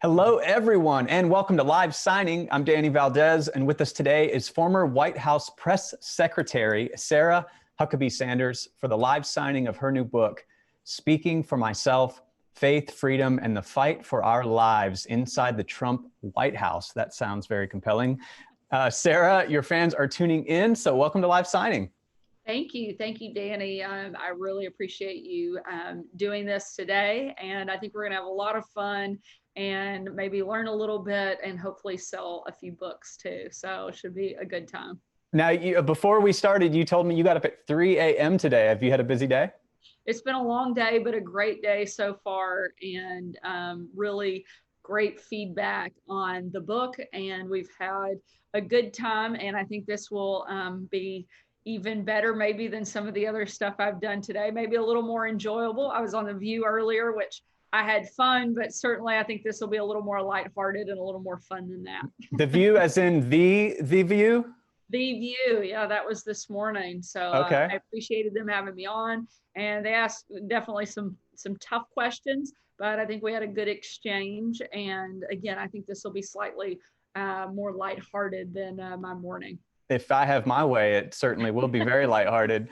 Hello, everyone, and welcome to Live Signing. I'm Danny Valdez, and with us today is former White House Press Secretary Sarah Huckabee Sanders for the live signing of her new book, Speaking for Myself, Faith, Freedom, and the Fight for Our Lives Inside the Trump White House. That sounds very compelling. Sarah, your fans are tuning in, so welcome to Live Signing. Thank you. Thank you, Danny. I really appreciate you doing this today. And I think we're going to have a lot of fun and maybe learn a little bit and hopefully sell a few books too. So it should be a good time. Now, before we started, you told me you got up at 3 a.m. today. Have you had a busy day? It's been a long day, but a great day so far, and really great feedback on the book. And we've had a good time. And I think this will be even better maybe than some of the other stuff I've done today, maybe a little more enjoyable. I was on The View earlier, which I had fun, but certainly I think this will be a little more lighthearted and a little more fun than that. The View as in the View? The View, yeah, that was this morning. So okay. I appreciated them having me on, and they asked definitely some tough questions, but I think we had a good exchange. And again, I think this will be slightly more lighthearted than my morning. If I have my way, it certainly will be very lighthearted.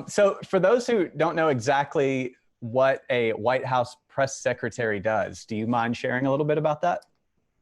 So for those who don't know exactly what a White House press secretary does, do you mind sharing a little bit about that?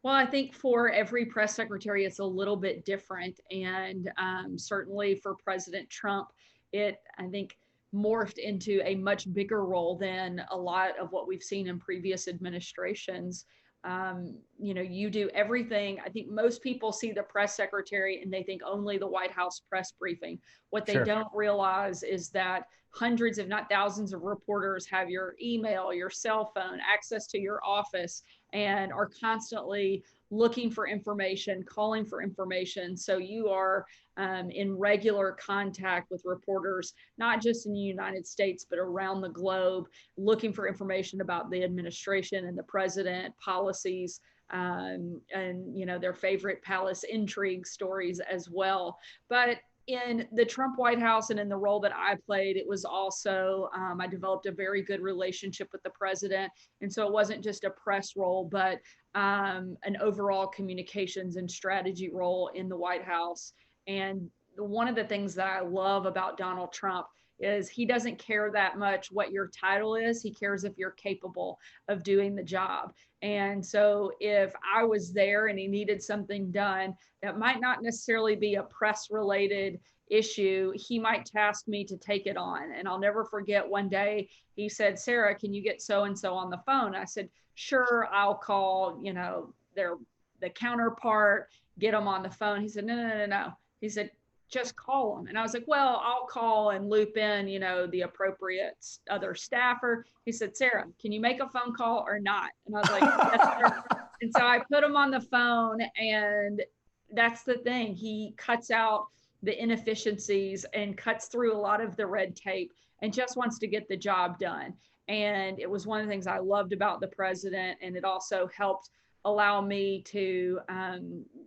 Well, I think for every press secretary, it's a little bit different. And certainly for President Trump, I think, morphed into a much bigger role than a lot of what we've seen in previous administrations. You do everything. I think most people see the press secretary and they think only the White House press briefing. What they don't realize is that hundreds, if not thousands of reporters have your email, your cell phone, access to your office, and are constantly looking for information, calling for information. So you are in regular contact with reporters, not just in the United States, but around the globe, looking for information about the administration and the president, policies, and their favorite palace intrigue stories as well. But in the Trump White House and in the role that I played, it was also, I developed a very good relationship with the president. And so it wasn't just a press role, but an overall communications and strategy role in the White House. And one of the things that I love about Donald Trump is he doesn't care that much what your title is. He cares if you're capable of doing the job. And so if I was there and he needed something done that might not necessarily be a press related issue, he might task me to take it on. And I'll never forget one day he said, "Sarah, can you get so-and-so on the phone?" I said, "Sure, I'll call, the counterpart, get them on the phone." He said, No. He said, "Just call them." And I was like, "Well, I'll call and loop in, the appropriate other staffer." He said, "Sarah, can you make a phone call or not?" And I was like, "Yes, sir." And so I put him on the phone, and that's the thing. He cuts out the inefficiencies and cuts through a lot of the red tape and just wants to get the job done. And it was one of the things I loved about the president. And it also helped allow me to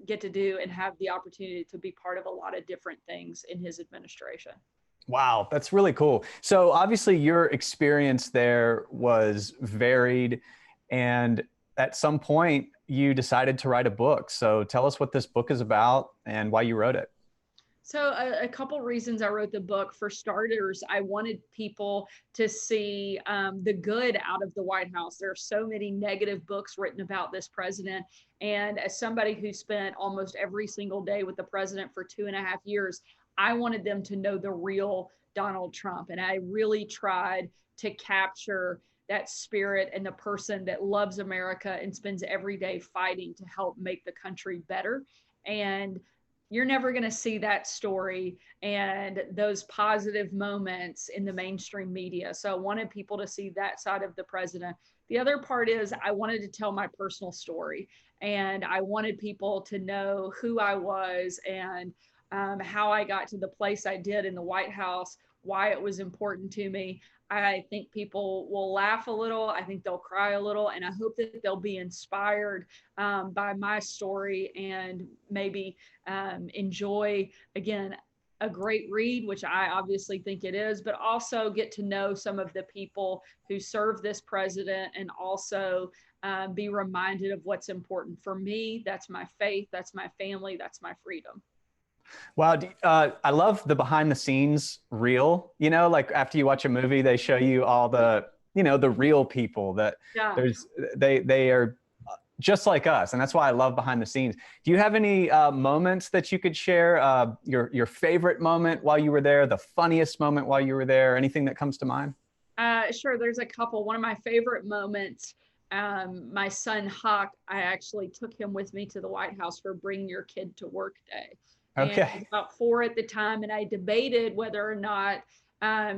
get to do and have the opportunity to be part of a lot of different things in his administration. Wow, that's really cool. So obviously your experience there was varied, and at some point you decided to write a book. So tell us what this book is about and why you wrote it. So a couple reasons I wrote the book. For starters, I wanted people to see the good out of the White House. There are so many negative books written about this president. And as somebody who spent almost every single day with the president for 2.5 years, I wanted them to know the real Donald Trump. And I really tried to capture that spirit and the person that loves America and spends every day fighting to help make the country better. And you're never going to see that story and those positive moments in the mainstream media. So I wanted people to see that side of the president. The other part is I wanted to tell my personal story, and I wanted people to know who I was and how I got to the place I did in the White House, why it was important to me. I think people will laugh a little. I think they'll cry a little, and I hope that they'll be inspired by my story and maybe enjoy, again, a great read, which I obviously think it is, but also get to know some of the people who serve this president, and also be reminded of what's important for me. That's my faith, that's my family, that's my freedom. Wow. I love the behind the scenes reel, like after you watch a movie, they show you all the, the real people that Yeah. they are just like us. And that's why I love behind the scenes. Do you have any moments that you could share? Your favorite moment while you were there, the funniest moment while you were there, anything that comes to mind? Sure. There's a couple. One of my favorite moments, my son Huck, I actually took him with me to the White House for Bring Your Kid to Work Day. And he was Okay. about 4 at the time, and I debated whether or not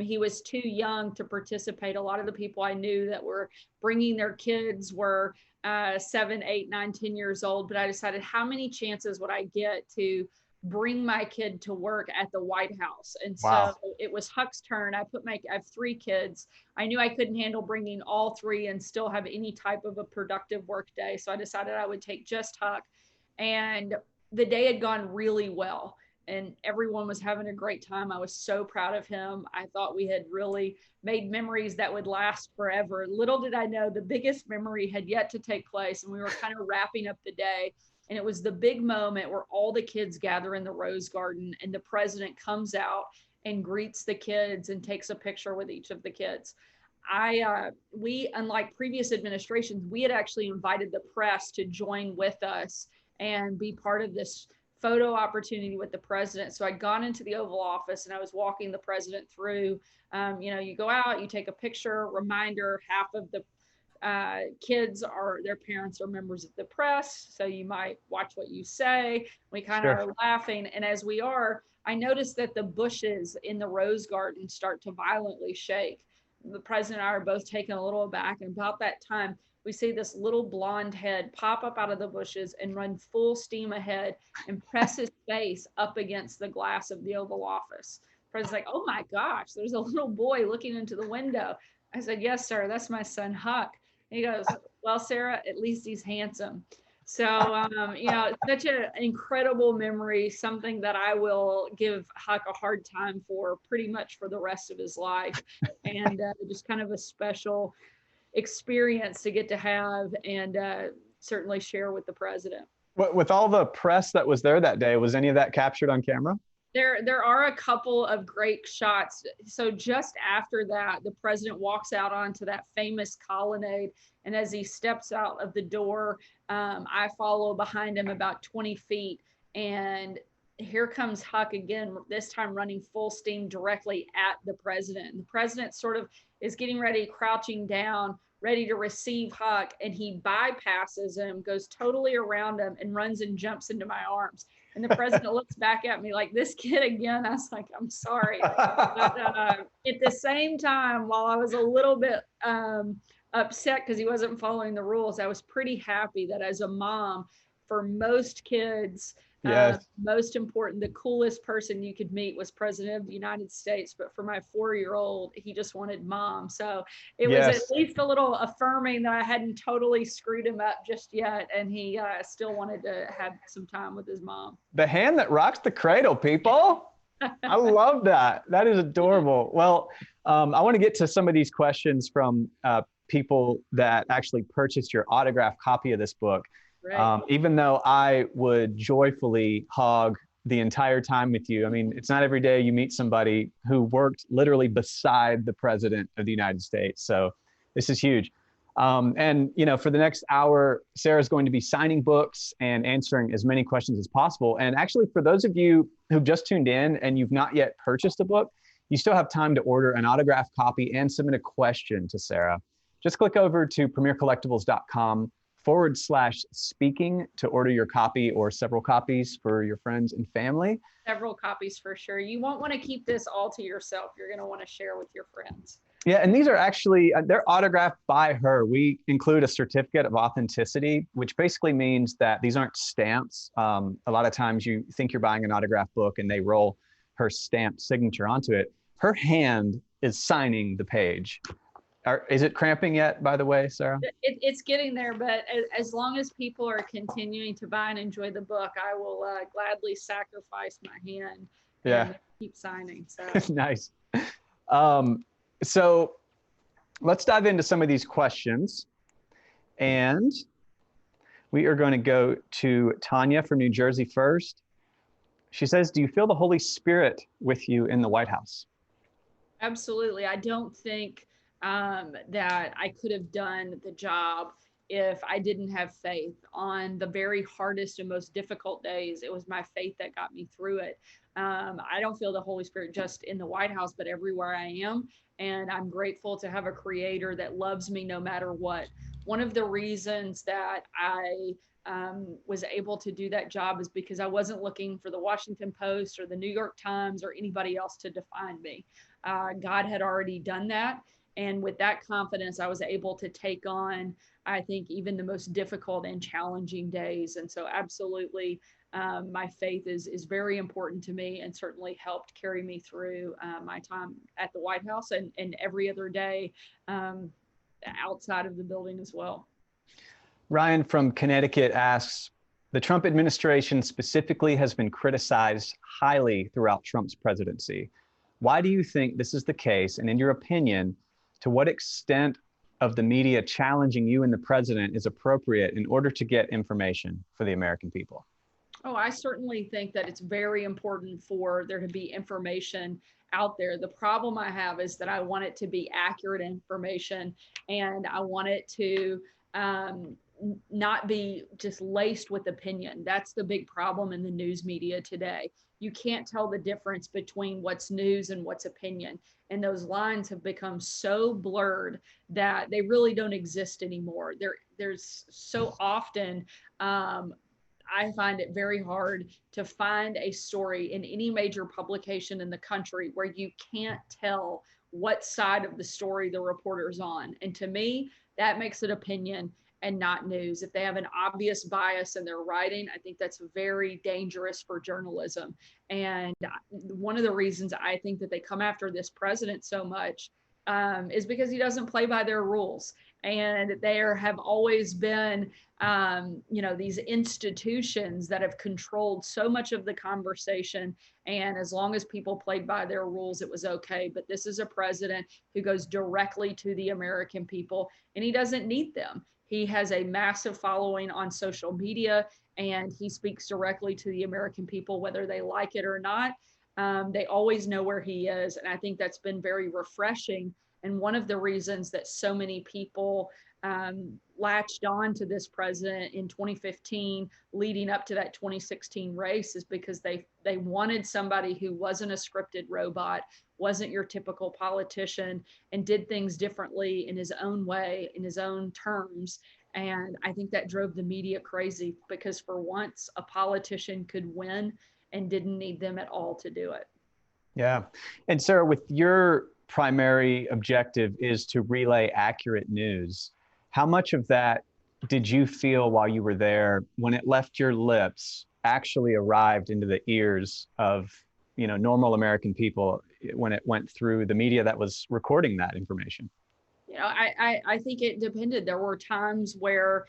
he was too young to participate. A lot of the people I knew that were bringing their kids were 7, 8, 9, 10 years old, but I decided, how many chances would I get to bring my kid to work at the White House? And so Wow. it was Huck's turn. I have 3 kids. I knew I couldn't handle bringing all 3 and still have any type of a productive work day. So I decided I would take just Huck. And the day had gone really well, and everyone was having a great time. I was so proud of him. I thought we had really made memories that would last forever. Little did I know the biggest memory had yet to take place, and we were kind of wrapping up the day. And it was the big moment where all the kids gather in the Rose Garden, and the president comes out and greets the kids and takes a picture with each of the kids. We, unlike previous administrations, we had actually invited the press to join with us and be part of this photo opportunity with the president. So I'd gone into the Oval Office and I was walking the president through. You go out, you take a picture, reminder, half of the kids are, their parents are members of the press, so you might watch what you say. We kind of Sure. are laughing, and as we are, I noticed that the bushes in the Rose Garden start to violently shake. The president and I are both taken a little aback, and about that time we see this little blonde head pop up out of the bushes and run full steam ahead and press his face up against the glass of the Oval Office. The president's like, "Oh my gosh, there's a little boy looking into the window." I said, "Yes, sir, that's my son Huck." He goes, "Well, Sarah, at least he's handsome." So, such an incredible memory, something that I will give Huck a hard time for pretty much for the rest of his life. And just kind of a special experience to get to have, and certainly share with the president. With all the press that was there that day, was any of that captured on camera? There are a couple of great shots. So just after that, the president walks out onto that famous colonnade, and as he steps out of the door, I follow behind him about 20 feet, and here comes Huck again, this time running full steam directly at the president. And the president sort of is getting ready, crouching down, ready to receive Huck, and he bypasses him, goes totally around him, and runs and jumps into my arms. And the president looks back at me like, "This kid again." I was like, "I'm sorry." But at the same time, while I was a little bit upset because he wasn't following the rules, I was pretty happy that as a mom, for most kids, Yes. most important, the coolest person you could meet was President of the United States. But for my 4-year-old, he just wanted mom. So it was at Yes. least a little affirming that I hadn't totally screwed him up just yet, and he still wanted to have some time with his mom. The hand that rocks the cradle, people. I love that. That is adorable. Well, I want to get to some of these questions from people that actually purchased your autographed copy of this book. Right. Even though I would joyfully hog the entire time with you. I mean, it's not every day you meet somebody who worked literally beside the president of the United States. So this is huge. And, for the next hour, Sarah's going to be signing books and answering as many questions as possible. And actually, for those of you who've just tuned in and you've not yet purchased a book, you still have time to order an autographed copy and submit a question to Sarah. Just click over to premiercollectibles.com/speaking to order your copy or several copies for your friends and family. Several copies for sure. You won't want to keep this all to yourself. You're going to want to share with your friends. Yeah, and these are actually, they're autographed by her. We include a certificate of authenticity, which basically means that these aren't stamps. A lot of times you think you're buying an autographed book and they roll her stamped signature onto it. Her hand is signing the page. Is it cramping yet, by the way, Sarah? It's getting there, but as long as people are continuing to buy and enjoy the book, I will gladly sacrifice my hand Yeah. and keep signing. So Nice. Um, so let's dive into some of these questions. And we are going to go to Tanya from New Jersey first. She says, do you feel the Holy Spirit with you in the White House? absolutely. I don't think that I could have done the job if I didn't have faith. On the very hardest and most difficult days, it was my faith that got me through it. I don't feel the Holy Spirit just in the White House, but everywhere I am. And I'm grateful to have a creator that loves me no matter what. One of the reasons that I was able to do that job is because I wasn't looking for the Washington Post or the New York Times or anybody else to define me. God had already done that. And with that confidence, I was able to take on, I think, even the most difficult and challenging days. And so, absolutely, my faith is very important to me and certainly helped carry me through my time at the White House and every other day um, outside of the building as well. Ryan from Connecticut asks, the Trump administration specifically has been criticized highly throughout Trump's presidency. Why do you think this is the case? And in your opinion, to what extent of the media challenging you and the president is appropriate in order to get information for the American people? Oh, I certainly think that it's very important for there to be information out there. The problem I have is that I want it to be accurate information and I want it to um, not be just laced with opinion. That's the big problem in the news media today. You can't tell the difference between what's news and what's opinion. And those lines have become so blurred that they really don't exist anymore. There's so often I find it very hard to find a story in any major publication in the country where you can't tell what side of the story the reporter's on. And to me, that makes it opinion and not news. If they have an obvious bias in their writing, I think that's very dangerous for journalism. And one of the reasons I think that they come after this president so much is because he doesn't play by their rules. And there have always been these institutions that have controlled so much of the conversation. And as long as people played by their rules, it was okay. But this is a president who goes directly to the American people, and he doesn't need them. He has a massive following on social media, and he speaks directly to the American people, whether they like it or not. They always know where he is. And I think that's been very refreshing. And one of the reasons that so many people latched on to this president in 2015, leading up to that 2016 race, is because they wanted somebody who wasn't a scripted robot, wasn't your typical politician, and did things differently in his own way, in his own terms. And I think that drove the media crazy because for once a politician could win and didn't need them at all to do it. Yeah. And Sarah, with your primary objective is to relay accurate news, how much of that did you feel while you were there when it left your lips actually arrived into the ears of, normal American people when it went through the media that was recording that information? I think it depended. There were times where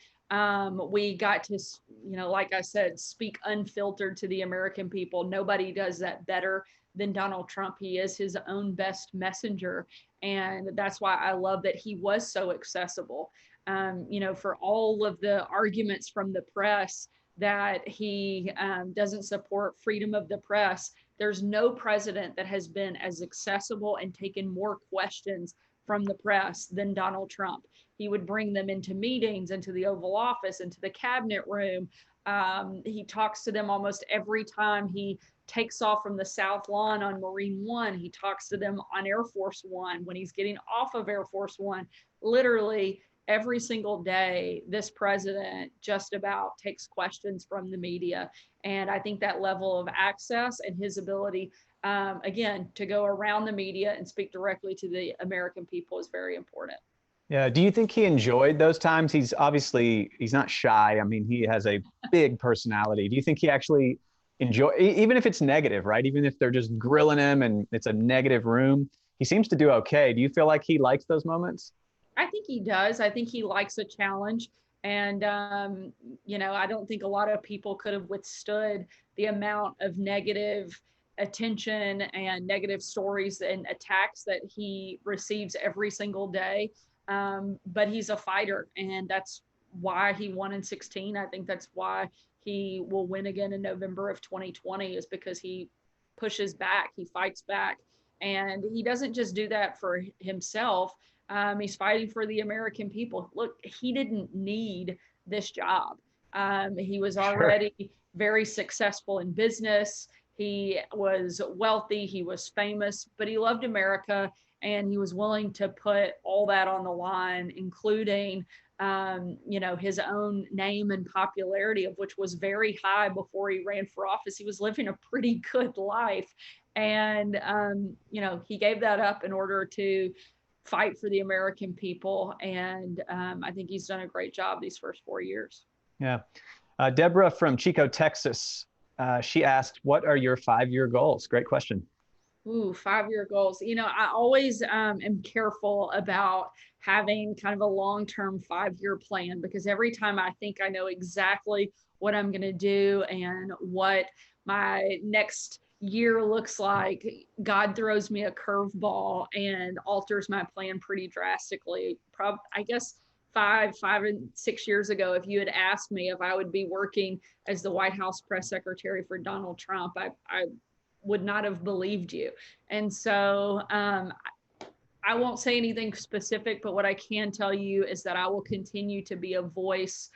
we got to, like I said, speak unfiltered to the American people. Nobody does that better than Donald Trump. He is his own best messenger. And that's why I love that he was so accessible. For all of the arguments from the press that he doesn't support freedom of the press, there's no president that has been as accessible and taken more questions from the press than Donald Trump. He would bring them into meetings, into the Oval Office, into the cabinet room. He talks to them almost every time he takes off from the South Lawn on Marine One. He talks to them on Air Force One when he's getting off of Air Force One. Literally every single day, this president just about takes questions from the media. And I think that level of access and his ability again, to go around the media and speak directly to the American people is very important. Yeah. Do you think he enjoyed those times? He's not shy. I mean, he has a big personality. Do you think he actually even if it's negative, right? Even if they're just grilling him and it's a negative room, he seems to do okay. Do you feel like he likes those moments? I think he does. I think he likes a challenge. And, I don't think a lot of people could have withstood the amount of negative attention and negative stories and attacks that he receives every single day. But he's a fighter, and that's why he won in 16. I think that's why he will win again in November of 2020, is because he pushes back, he fights back. And he doesn't just do that for himself. He's fighting for the American people. Look, he didn't need this job. He was already very successful in business. He was wealthy, he was famous, but he loved America, and he was willing to put all that on the line, including his own name and popularity, of which was very high before he ran for office. He was living a pretty good life. And, he gave that up in order to fight for the American people. And I think he's done a great job these first 4 years. Yeah. Deborah from Chico, Texas, she asked, what are your 5-year goals? Great question. Ooh, 5-year goals. I always am careful about having kind of a long-term 5-year plan, because every time I think I know exactly what I'm going to do and what my next year looks like, God throws me a curveball and alters my plan pretty drastically. I guess 5 and 6 years ago, if you had asked me if I would be working as the White House press secretary for Donald Trump, I would not have believed you. And so I won't say anything specific, but what I can tell you is that I will continue to be a voice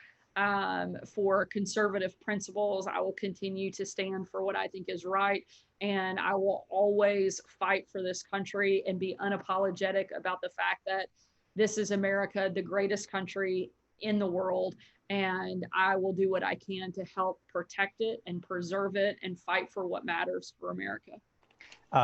for conservative principles. I will continue to stand for what I think is right. And I will always fight for this country and be unapologetic about the fact that this is America, the greatest country in the world. And I will do what I can to help protect it and preserve it and fight for what matters for America.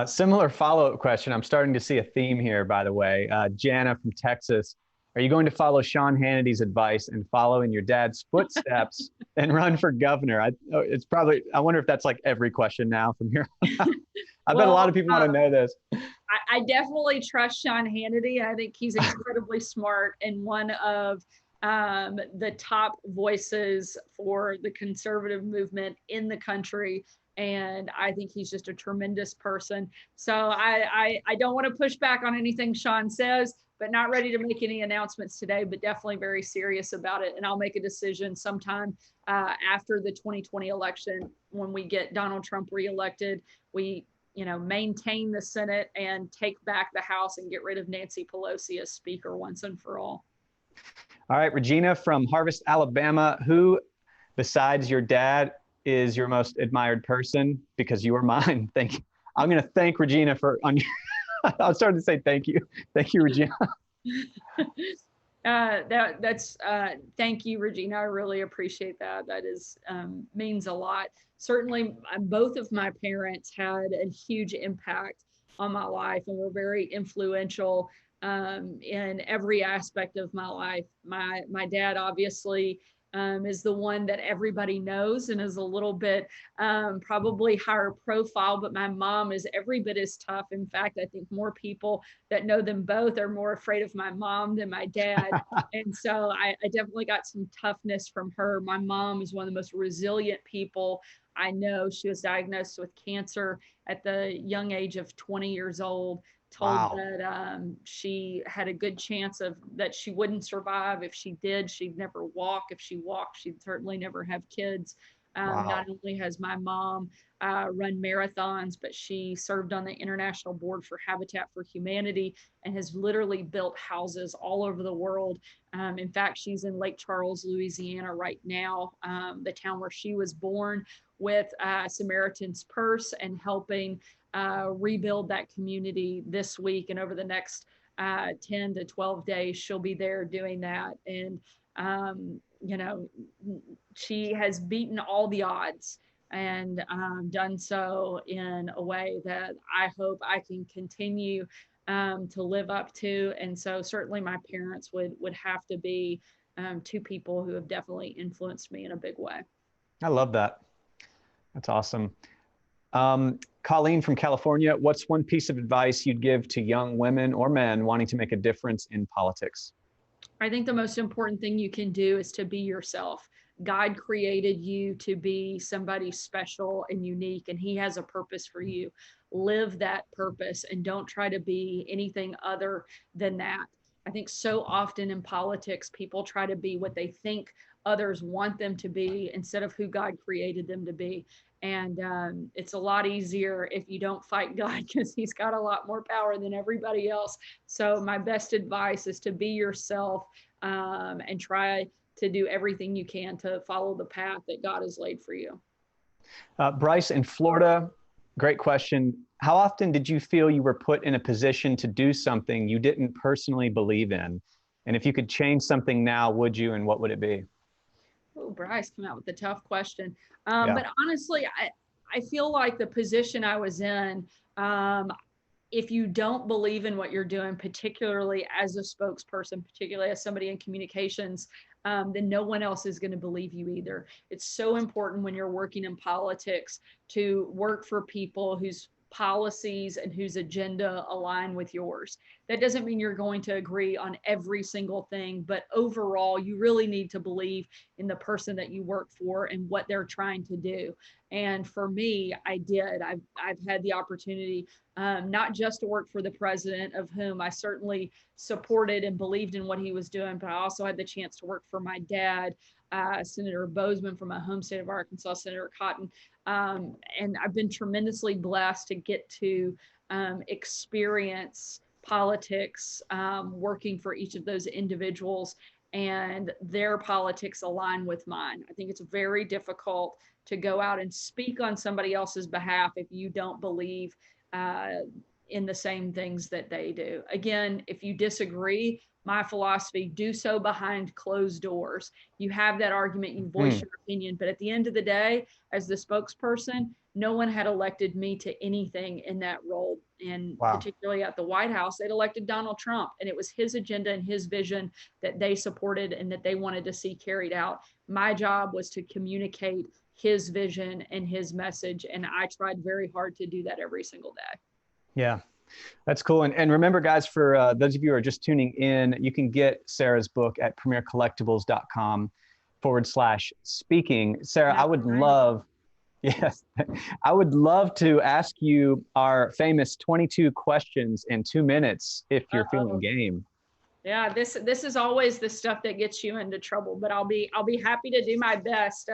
Similar follow-up question. I'm starting to see a theme here, by the way. Jana from Texas, are you going to follow Sean Hannity's advice and follow in your dad's footsteps and run for governor? I wonder if that's like every question now from here on out. I bet a lot of people want to know this. I definitely trust Sean Hannity. I think he's incredibly smart and one of the top voices for the conservative movement in the country. And I think he's just a tremendous person. So I don't want to push back on anything Sean says, but not ready to make any announcements today, but definitely very serious about it. And I'll make a decision sometime after the 2020 election, when we get Donald Trump reelected. We maintain the Senate and take back the House and get rid of Nancy Pelosi as Speaker once and for all. All right, Regina from Harvest, Alabama, who besides your dad is your most admired person? Because you are mine. Thank you. I'm going to thank Regina I was starting to say thank you. Thank you, Regina. Thank you, Regina. I really appreciate that. That means a lot. Certainly, both of my parents had a huge impact on my life and were very influential in every aspect of my life. My dad obviously is the one that everybody knows and is a little bit probably higher profile, but my mom is every bit as tough. In fact, I think more people that know them both are more afraid of my mom than my dad. And so I definitely got some toughness from her. My mom is one of the most resilient people I know. She was diagnosed with cancer at the young age of 20 years old. Told that she had a good chance that she wouldn't survive. If she did, she'd never walk. If she walked, she'd certainly never have kids. Not only has my mom run marathons, but she served on the International Board for Habitat for Humanity and has literally built houses all over the world. In fact, she's in Lake Charles, Louisiana right now, the town where she was born, with Samaritan's Purse, and helping rebuild that community this week. And over the next 10 to 12 days, she'll be there doing that. And, she has beaten all the odds and done so in a way that I hope I can continue to live up to. And so certainly my parents would have to be two people who have definitely influenced me in a big way. I love that. That's awesome. Colleen from California, what's one piece of advice you'd give to young women or men wanting to make a difference in politics? I think the most important thing you can do is to be yourself. God created you to be somebody special and unique, and he has a purpose for you. Live that purpose and don't try to be anything other than that. I think so often in politics, people try to be what they think others want them to be instead of who God created them to be. And it's a lot easier if you don't fight God because he's got a lot more power than everybody else. So my best advice is to be yourself and try to do everything you can to follow the path that God has laid for you. Bryce, in Florida, great question. How often did you feel you were put in a position to do something you didn't personally believe in? And if you could change something now, would you, and what would it be? Oh, Bryce came out with a tough question. Yeah. But honestly, I feel like the position I was in, if you don't believe in what you're doing, particularly as a spokesperson, particularly as somebody in communications, then no one else is going to believe you either. It's so important when you're working in politics to work for people whose policies and whose agenda align with yours. That doesn't mean you're going to agree on every single thing, but overall, you really need to believe in the person that you work for and what they're trying to do. And for me, I did. I've had the opportunity not just to work for the president, of whom I certainly supported and believed in what he was doing, but I also had the chance to work for my dad, Senator Bozeman from my home state of Arkansas, Senator Cotton. And I've been tremendously blessed to get to experience politics, working for each of those individuals, and their politics align with mine. I think it's very difficult to go out and speak on somebody else's behalf if you don't believe in the same things that they do. Again, if you disagree, my philosophy, do so behind closed doors. You have that argument, you voice your opinion, but at the end of the day, as the spokesperson, no one had elected me to anything in that role. And particularly at the White House, they'd elected Donald Trump, and it was his agenda and his vision that they supported and that they wanted to see carried out. My job was to communicate his vision and his message, and I tried very hard to do that every single day. Yeah, that's cool. And remember, guys, for those of you who are just tuning in, you can get Sarah's book at premiercollectibles.com/speaking. Sarah, I would love, yes, I would love to ask you our famous 22 questions in 2 minutes if you're feeling game. Yeah, this is always the stuff that gets you into trouble, but I'll be happy to do my best.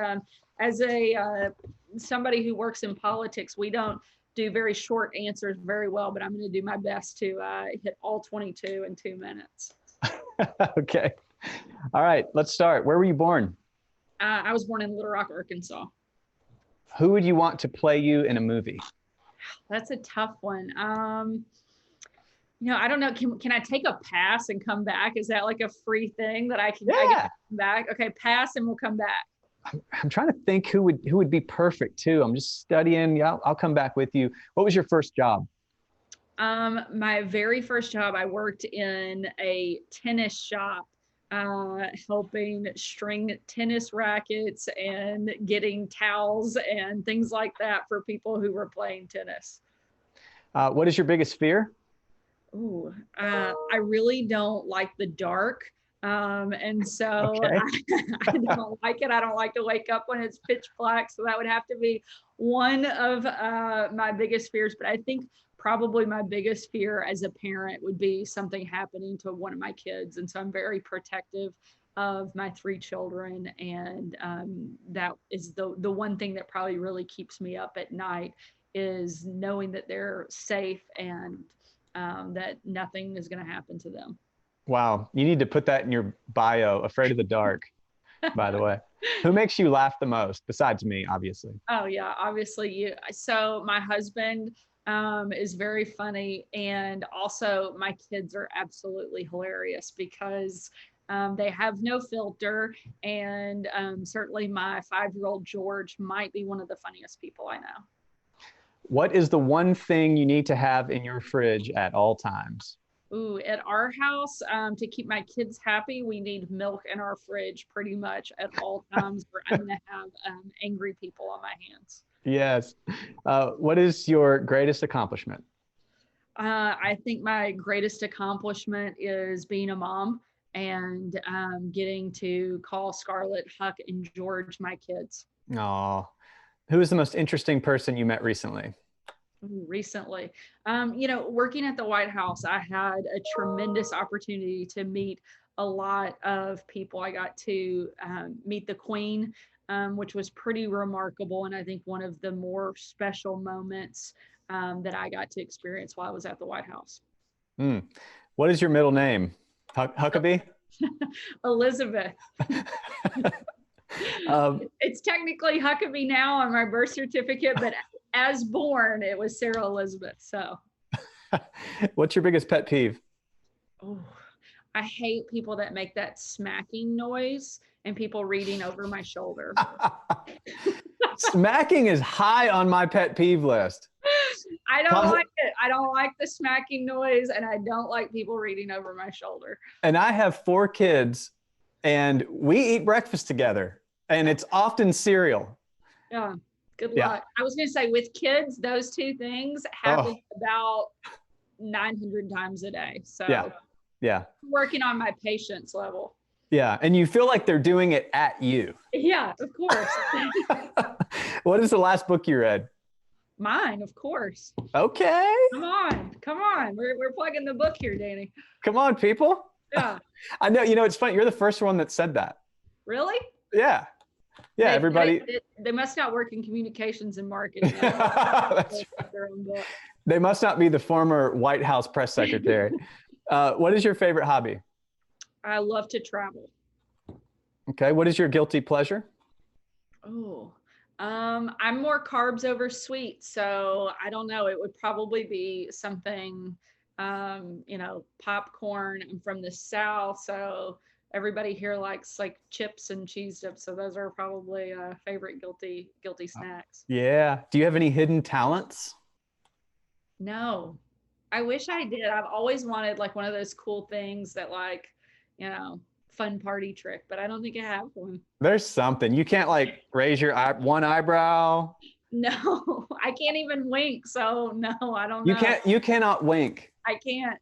As a somebody who works in politics, we don't do very short answers very well, but I'm going to do my best to hit all 22 in 2 minutes. Okay. All right, let's start. Where were you born? I was born in Little Rock, Arkansas. Who would you want to play you in a movie? That's a tough one. I don't know. Can I take a pass and come back? Is that like a free thing that I can come back? Okay, pass and we'll come back. I'm trying to think who would be perfect too. I'm just studying. Yeah, I'll come back with you. What was your first job? My very first job, I worked in a tennis shop, helping string tennis rackets and getting towels and things like that for people who were playing tennis. What is your biggest fear? Ooh, I really don't like the dark. And so I don't like it. I don't like to wake up when it's pitch black. So that would have to be one of my biggest fears. But I think probably my biggest fear as a parent would be something happening to one of my kids. And so I'm very protective of my 3 children. And that is the one thing that probably really keeps me up at night, is knowing that they're safe and that nothing is going to happen to them. Wow. You need to put that in your bio, afraid of the dark, by the way. Who makes you laugh the most, besides me, obviously? Oh, yeah, obviously you. So my husband is very funny. And also my kids are absolutely hilarious because they have no filter. And certainly my 5-year-old George might be one of the funniest people I know. What is the one thing you need to have in your fridge at all times? Ooh, at our house, to keep my kids happy, we need milk in our fridge pretty much at all times, or I'm going to have angry people on my hands. Yes. What is your greatest accomplishment? I think my greatest accomplishment is being a mom and getting to call Scarlett, Huck, and George my kids. Oh, who is the most interesting person you met recently? Recently, working at the White House, I had a tremendous opportunity to meet a lot of people. I got to meet the Queen, which was pretty remarkable, and I think one of the more special moments that I got to experience while I was at the White House. What is your middle name? Huckabee? Elizabeth. It's technically Huckabee now on my birth certificate, but as born, it was Sarah Elizabeth. So, what's your biggest pet peeve? Oh, I hate people that make that smacking noise and people reading over my shoulder. Smacking is high on my pet peeve list. I don't like it. I don't like the smacking noise, and I don't like people reading over my shoulder. And I have 4 kids, and we eat breakfast together, and it's often cereal. Yeah. Good luck. I was going to say, with kids, those 2 things happen about 900 times a day. So yeah, working on my patience level. Yeah, and you feel like they're doing it at you. Yeah, of course. What is the last book you read? Mine, of course. Okay. Come on. We're plugging the book here, Danny. Come on, people. Yeah. I know. It's funny. You're the first one that said that. Really? Yeah. Yeah. Everybody. They must not work in communications and marketing. That's right. They must not be the former White House press secretary. What is your favorite hobby? I love to travel. Okay. What is your guilty pleasure? Oh, I'm more carbs over sweet. So I don't know. It would probably be something, popcorn. I'm from the South. So everybody here likes like chips and cheese dips. So those are probably favorite guilty snacks. Yeah. Do you have any hidden talents? No, I wish I did. I've always wanted like one of those cool things that like, fun party trick, but I don't think I have one. There's something. You can't like raise your one eyebrow. No, I can't even wink. So no, I don't know. You cannot wink. I can't.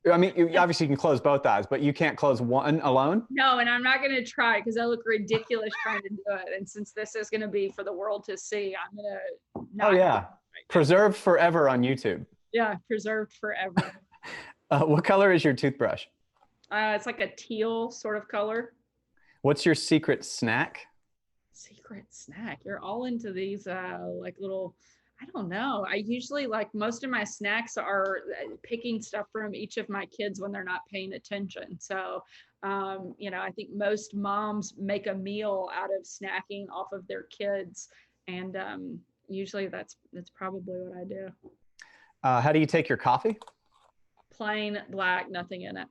I mean, you obviously can close both eyes, but you can't close one alone? No, and I'm not going to try because I look ridiculous trying to do it. And since this is going to be for the world to see, I'm going to not. Oh, yeah. Preserved forever on YouTube. Yeah, preserved forever. What color is your toothbrush? It's like a teal sort of color. What's your secret snack? Secret snack? You're all into these like little, I don't know. I usually like most of my snacks are picking stuff from each of my kids when they're not paying attention. So, I think most moms make a meal out of snacking off of their kids. And usually that's probably what I do. How do you take your coffee? Plain black, nothing in it.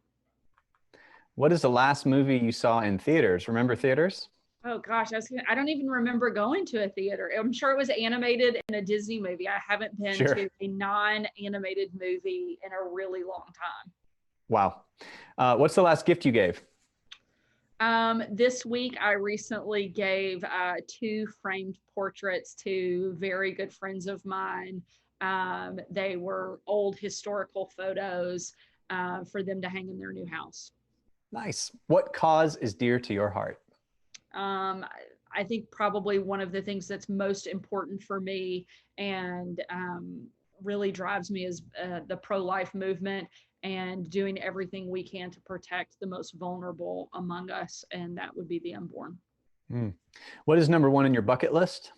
What is the last movie you saw in theaters? Remember theaters? Oh gosh, I don't even remember going to a theater. I'm sure it was animated in a Disney movie. I haven't been to a non-animated movie in a really long time. Wow. What's the last gift you gave? This week, I recently gave 2 framed portraits to very good friends of mine. They were old historical photos for them to hang in their new house. Nice. What cause is dear to your heart? I think probably one of the things that's most important for me and really drives me is the pro-life movement and doing everything we can to protect the most vulnerable among us, and that would be the unborn. What is number 1 on your bucket list?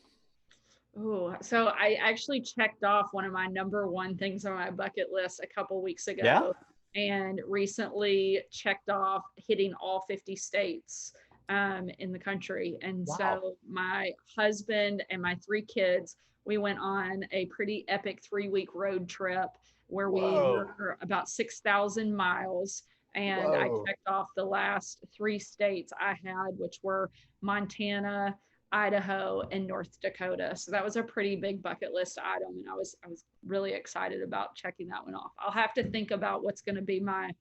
Oh, so I actually checked off one of my number 1 things on my bucket list a couple weeks ago. Yeah? And recently checked off hitting all 50 states in the country. And so my husband and my 3 kids, we went on a pretty epic 3-week road trip where we were about 6,000 miles. And I checked off the last 3 states I had, which were Montana, Idaho, and North Dakota. So that was a pretty big bucket list item, and I was really excited about checking that one off. I'll have to think about what's going to be my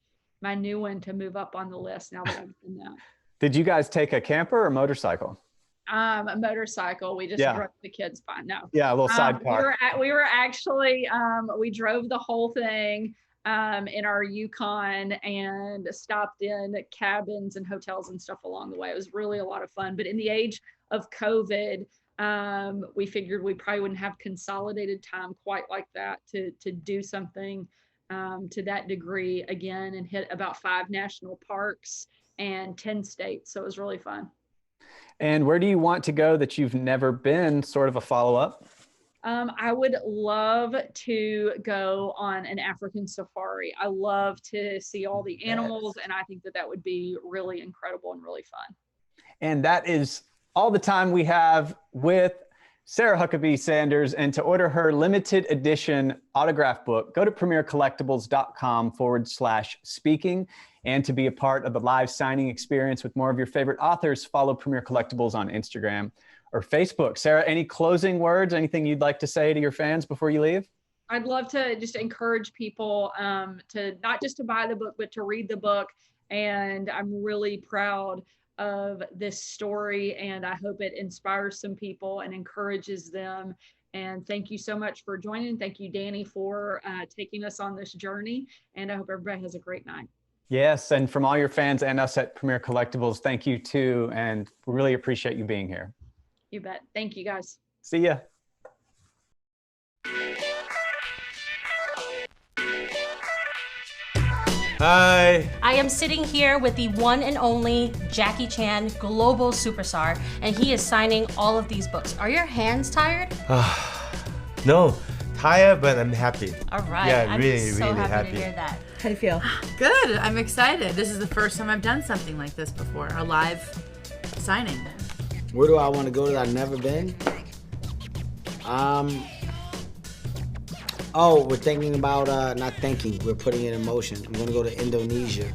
new one to move up on the list now that I've done that. Did you guys take a camper or motorcycle? A motorcycle. We just drove the kids by. No. Yeah, a little sidecar. We were actually we drove the whole thing. in our Yukon and stopped in cabins and hotels and stuff along the way. It was really a lot of fun. But in the age of COVID, we figured we probably wouldn't have consolidated time quite like that to do something to that degree again, and hit about 5 national parks and 10 states. So it was really fun. And where do you want to go that you've never been, sort of a follow-up? I would love to go on an African safari. I love to see all the animals, and I think that would be really incredible and really fun. And that is all the time we have with Sarah Huckabee Sanders. And to order her limited edition autograph book, go to premiercollectibles.com/speaking. And to be a part of the live signing experience with more of your favorite authors, follow Premier Collectibles on Instagram or Facebook. Sarah, any closing words, anything you'd like to say to your fans before you leave? I'd love to just encourage people to not just to buy the book, but to read the book. And I'm really proud of this story, and I hope it inspires some people and encourages them. And thank you so much for joining. Thank you, Danny, for taking us on this journey. And I hope everybody has a great night. Yes, and from all your fans and us at Premier Collectibles, thank you too. And we really appreciate you being here. You bet. Thank you, guys. See ya. Hi. I am sitting here with the one and only Jackie Chan, global superstar, and he is signing all of these books. Are your hands tired? No, tired, but I'm happy. All right. Yeah, I'm really, so really happy happy. to hear that. How do you feel? Good. I'm excited. This is the first time I've done something like this before, a live signing. Where do I want to go that I've never been? Oh, we're thinking about, not thinking, we're putting it in motion. I'm going to go to Indonesia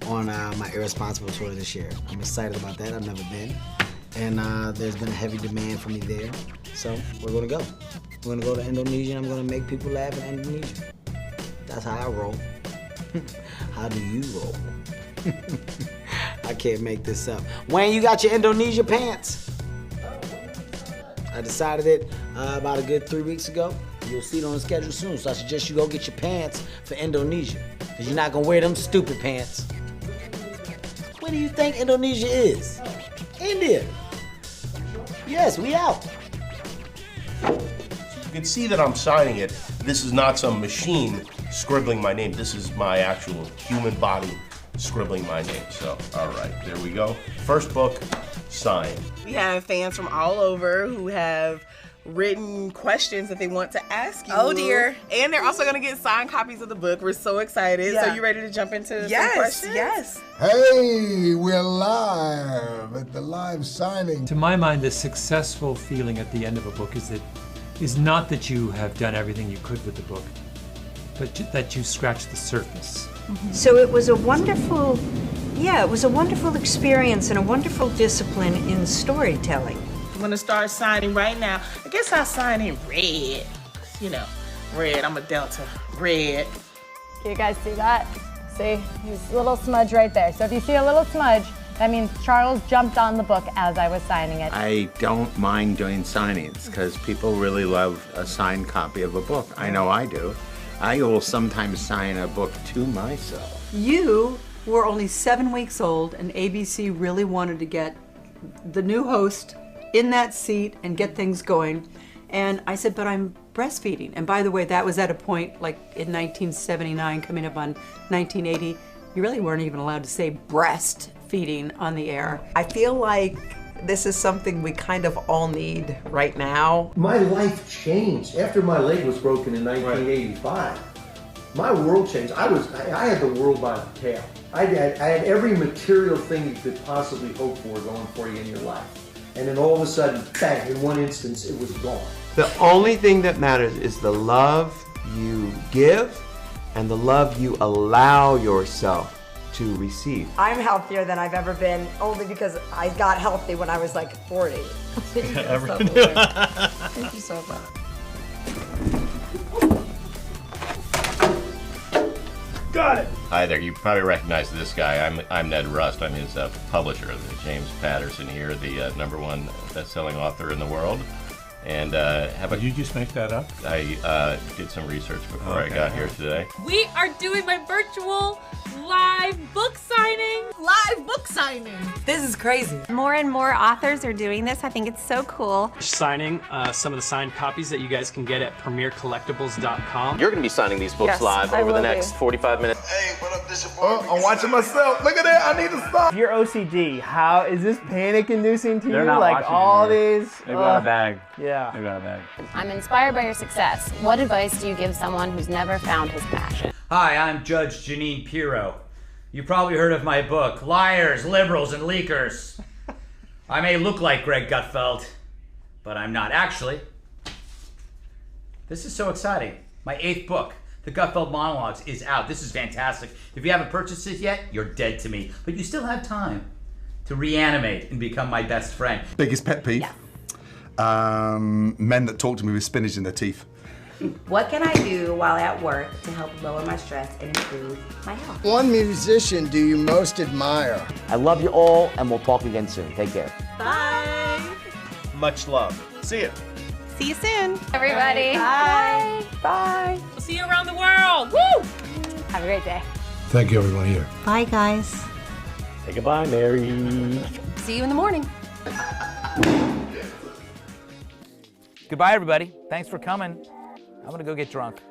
on my Irresponsible tour this year. I'm excited about that. I've never been. And there's been a heavy demand for me there. So we're going to go. We're going to go to Indonesia, and I'm going to make people laugh in Indonesia. That's how I roll. How do you roll? I can't make this up. Wayne, you got your Indonesia pants? I decided it about a good 3 weeks ago. You'll see it on the schedule soon, so I suggest you go get your pants for Indonesia, because you're not going to wear them stupid pants. Where do you think Indonesia is? India. Yes, we out. You can see that I'm signing it. This is not some machine scribbling my name. This is my actual human body scribbling my name. So, all right, there we go. First book, signed. We have fans from all over who have written questions that they want to ask you. Oh dear. And they're also going to get signed copies of the book. We're so excited. Yeah. So you ready to jump into some Yes, questions? yes. Hey, we're live at the live signing. To my mind, the successful feeling at the end of a book is not that you have done everything you could with the book, but that you scratched the surface. So it was a wonderful, it was a wonderful experience and a wonderful discipline in storytelling. I'm going to start signing right now. I guess I'll sign in red. You know, red. I'm a Delta. Red. Can you guys see that? See? There's a little smudge right there. So if you see a little smudge, that means Charles jumped on the book as I was signing it. I don't mind doing signings because people really love a signed copy of a book. I know I do. I will sometimes sign a book to myself. You were only 7 weeks old, and ABC really wanted to get the new host in that seat and get things going. And I said, but I'm breastfeeding. And by the way, that was at a point like in 1979, coming up on 1980, you really weren't even allowed to say breastfeeding on the air. I feel like this is something we kind of all need right now. My life changed after my leg was broken in 1985. My world changed. I had the world by the tail. I had every material thing you could possibly hope for going for you in your life. And then all of a sudden, bang, in one instance, it was gone. The only thing that matters is the love you give and the love you allow yourself to receive. I'm healthier than I've ever been, only because I got healthy when I was like 40. Thank you so much. Got it. Hi there. You probably recognize this guy. I'm Ned Rust. I'm his publisher, James Patterson here, the #1 best-selling author in the world. And have Did you just make that up? I did some research before I got here today. We are doing my virtual live book signing. Live book signing. This is crazy. More and more authors are doing this. I think it's so cool. Signing some of the signed copies that you guys can get at premiercollectibles.com. You're going to be signing these books Yes, live I over the will next be. 45 minutes. Hey, what up, this is I'm watching myself. Look at that. I need to stop. If you're OCD, how is this panic-inducing to They're you? not Like watching all anymore. these. They've got a bag. Yeah. They've got a bag. I'm inspired by your success. What advice do you give someone who's never found his passion? Hi, I'm Judge Janine Pirro. You probably heard of my book, Liars, Liberals, and Leakers. I may look like Greg Gutfeld, but I'm not. Actually, this is so exciting. My 8th book, The Gutfeld Monologues, is out. This is fantastic. If you haven't purchased it yet, you're dead to me. But you still have time to reanimate and become my best friend. Biggest pet peeve? Yeah. Men that talk to me with spinach in their teeth. What can I do while at work to help lower my stress and improve my health? One musician do you most admire? I love you all, and we'll talk again soon. Take care. Bye. Much love. See you. See you soon, everybody. Bye. Bye. We'll see you around the world. Woo! Have a great day. Thank you, everyone here. Bye, guys. Say goodbye, Mary. See you in the morning. Goodbye, everybody. Thanks for coming. I'm gonna go get drunk.